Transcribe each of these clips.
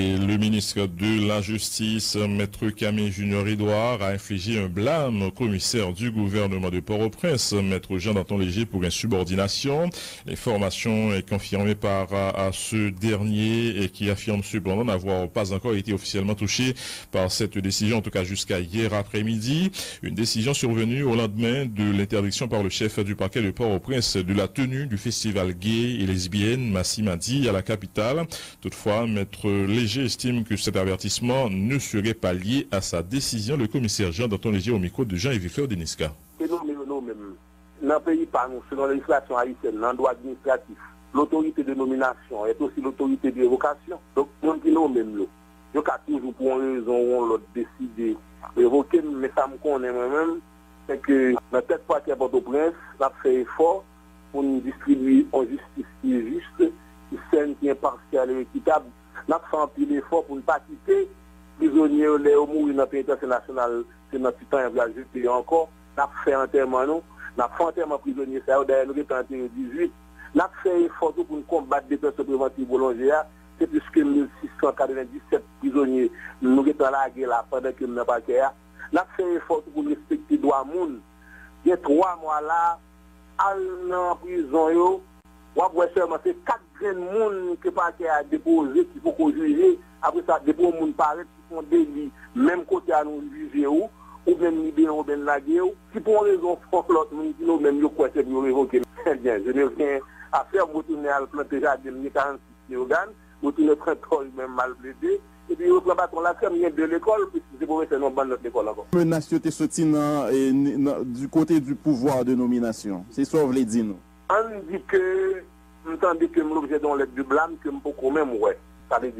Et le ministre de la Justice, Maître Camille Junior-Edouard, a infligé un blâme au commissaire du gouvernement de Port-au-Prince, Maître Jean-Danton Léger, pour insubordination. L'information est confirmée par ce dernier et qui affirme cependant n'avoir pas encore été officiellement touché par cette décision, en tout cas jusqu'à hier après-midi. Une décision survenue au lendemain de l'interdiction par le chef du parquet de Port-au-Prince de la tenue du festival gay et lesbienne Massimadi à la capitale. Toutefois, Maître Léger estime que cet avertissement ne serait pas lié à sa décision. Le commissaire Jean-Danton Léger au micro de Jean-Yves Fleur Deniska. Nous, même, dans le pays, selon la législation haïtienne, dans le droit administratif, l'autorité de nomination est aussi l'autorité de révocation. Donc, nous, même, nous avons toujours pour une raison l'autre décidé de révoquer, mais ça me connaît moi-même, c'est que dans tête partie à Port-au-Prince, on a fait effort pour nous distribuer en justice qui est juste, qui saine, qui est impartiale et équitable. On a fait un peu d'effort pour ne pas quitter les prisonniers ou les mourir dans le pays international, c'est notre temps et la justice encore. On a fait un enterrement, nous. On a fait un enterrement prisonnier, ça d'ailleurs nous en 18. On a fait effort pour nous combattre des personnes préventives boulangers. C'est plus que 1697 prisonniers nous avons la guerre là pendant que nous n'avons pas guerre. On a fait effort pour nous respecter les droits de l'homme. Il y a 3 mois là, en prison, seulement c'est 4 personnes que le parquet a déposé qu'il faut juger. Après ça, des gens paraissent qui font des lits, même côté à nous juger ou même libérer ou bien la guerre. Si pour une raison forte, l'autre, nous même nous quoi c'est pour révoquer. Bien, je n'ai rien à faire, vous retournez à le planter jardin, 46 organes, vous retournez au printemps, même mal blessé. Et puis, vous travaillez la ferme de l'école, puis c'est pour rester dans notre école encore. Menace est sortie du côté du pouvoir de nomination. C'est ça que vous voulez dire, nous? On dit que, tandis que l'objet dans l'aide de blâme, que je ne peux quand même, ouais.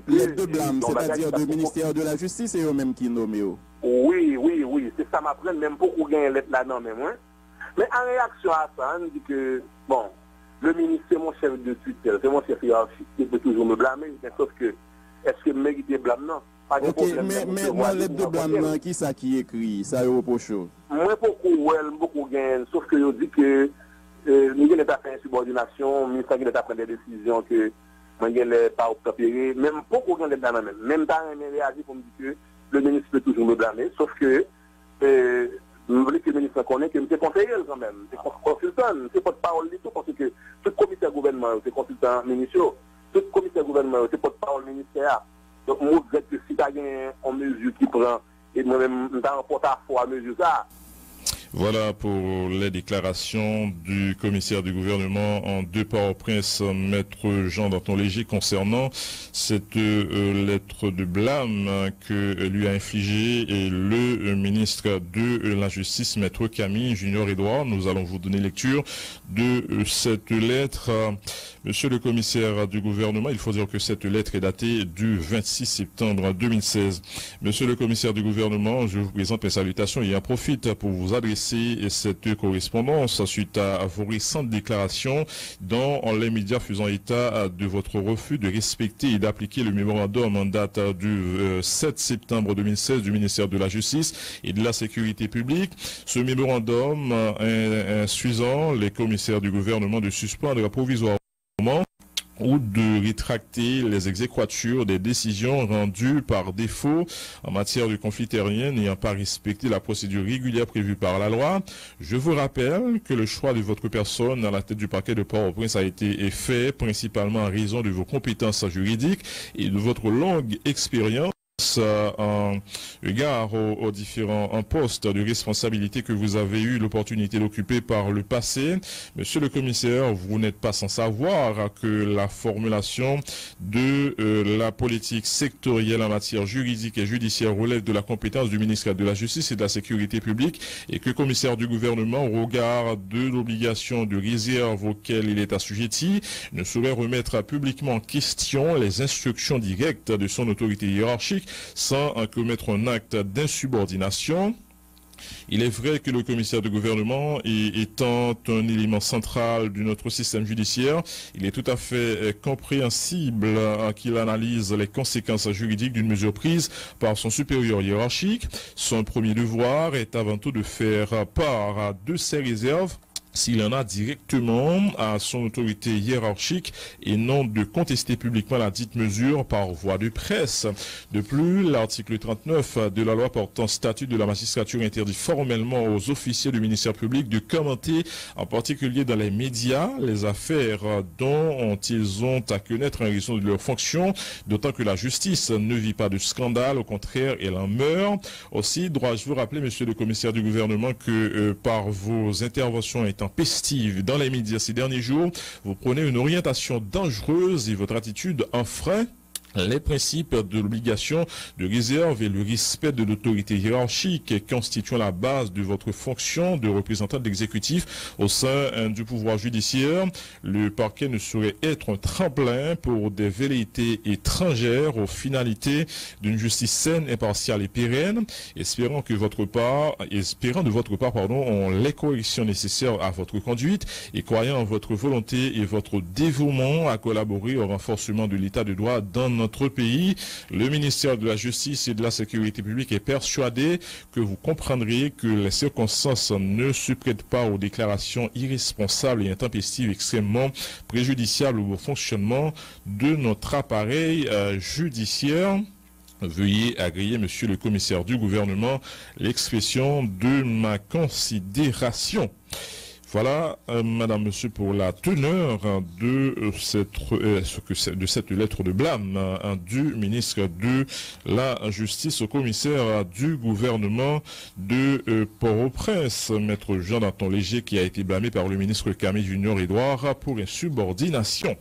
L'aide de blâme, c'est-à-dire du ministère de la Justice et eux-mêmes qui nomment. Oui, c'est ça m'apprend, même pour qu'on gagne l'aide là-dedans, même, ouais. Mais en réaction à ça, on dit que, bon, le ministre, c'est mon chef de tutelle, c'est mon chef hiérarchique, il peut toujours me blâmer, mais sauf que, est-ce que mériter blâme, non? Ok, mais dans l'aide de blâme, qui ça qui écrit, ça est reproché? Moi, beaucoup gagne, sauf que je dis que, nous avons fait une subordination, le ministère a pris des décisions que, nous n'avons pas opéré, même beaucoup gagne là même. Même temps, il réagit pour me dire que le ministre peut toujours me blâmer, sauf que, nous voulons que le ministre connaisse que c'est conseiller quand même, c'est consultant, c'est pas de parole du tout, parce que tout commissaire gouvernement, c'est consultant ministériel, tout commissaire gouvernement, c'est pas de parole ministère. Donc, moi, je dis que si tu as une mesure qui prend, et moi-même, je rapporte à foi à mesure ça. Voilà pour les déclarations du commissaire du gouvernement en deux Port-au-Prince, Maître Jean-Danton Léger, concernant cette lettre de blâme que lui a infligée le ministre de la Justice, Maître Camille Junior-Edouard. Nous allons vous donner lecture de cette lettre. Monsieur le commissaire du gouvernement, il faut dire que cette lettre est datée du 26 septembre 2016. Monsieur le commissaire du gouvernement, je vous présente mes salutations et en profite pour vous adresser cette correspondance suite à vos récentes déclarations dans les médias faisant état de votre refus de respecter et d'appliquer le mémorandum en date du 7 septembre 2016 du ministère de la Justice et de la Sécurité publique. Ce mémorandum instruisant les commissaires du gouvernement de suspendre provisoirement ou de rétracter les exéquatures des décisions rendues par défaut en matière de conflit terrien n'ayant pas respecté la procédure régulière prévue par la loi. Je vous rappelle que le choix de votre personne à la tête du parquet de Port-au-Prince a été fait principalement en raison de vos compétences juridiques et de votre longue expérience en égard aux différents postes de responsabilité que vous avez eu l'opportunité d'occuper par le passé. Monsieur le commissaire, vous n'êtes pas sans savoir que la formulation de la politique sectorielle en matière juridique et judiciaire relève de la compétence du ministère de la Justice et de la Sécurité publique et que le commissaire du gouvernement, au regard de l'obligation de réserve auquel il est assujetti, ne saurait remettre publiquement en question les instructions directes de son autorité hiérarchique sans commettre un acte d'insubordination. Il est vrai que le commissaire de gouvernement, étant un élément central de notre système judiciaire, il est tout à fait compréhensible qu'il analyse les conséquences juridiques d'une mesure prise par son supérieur hiérarchique. Son premier devoir est avant tout de faire part de ses réserves s'il en a directement à son autorité hiérarchique et non de contester publiquement la dite mesure par voie de presse. De plus, l'article 39 de la loi portant statut de la magistrature interdit formellement aux officiers du ministère public de commenter, en particulier dans les médias, les affaires dont ils ont à connaître en raison de leur fonction, d'autant que la justice ne vit pas de scandale, au contraire, elle en meurt. Aussi, dois-je vous rappeler, monsieur le commissaire du gouvernement, que par vos interventions intempestives dans les médias ces derniers jours, vous prenez une orientation dangereuse et votre attitude enfreint les principes de l'obligation de réserve et le respect de l'autorité hiérarchique constituant la base de votre fonction de représentant de l'exécutif au sein du pouvoir judiciaire. Le parquet ne saurait être un tremplin pour des velléités étrangères aux finalités d'une justice saine, impartiale et pérenne. Espérant de votre part, les corrections nécessaires à votre conduite et croyant en votre volonté et votre dévouement à collaborer au renforcement de l'état de droit dans notre pays, le ministère de la Justice et de la Sécurité publique est persuadé que vous comprendrez que les circonstances ne se prêtent pas aux déclarations irresponsables et intempestives extrêmement préjudiciables au fonctionnement de notre appareil judiciaire. Veuillez agréer, monsieur le commissaire du gouvernement, l'expression de ma considération. Voilà, madame, monsieur, pour la teneur de cette lettre de blâme du ministre de la Justice au commissaire du gouvernement de Port-au-Prince, maître Jean Danton Léger, qui a été blâmé par le ministre Camille Junior Edouard pour insubordination.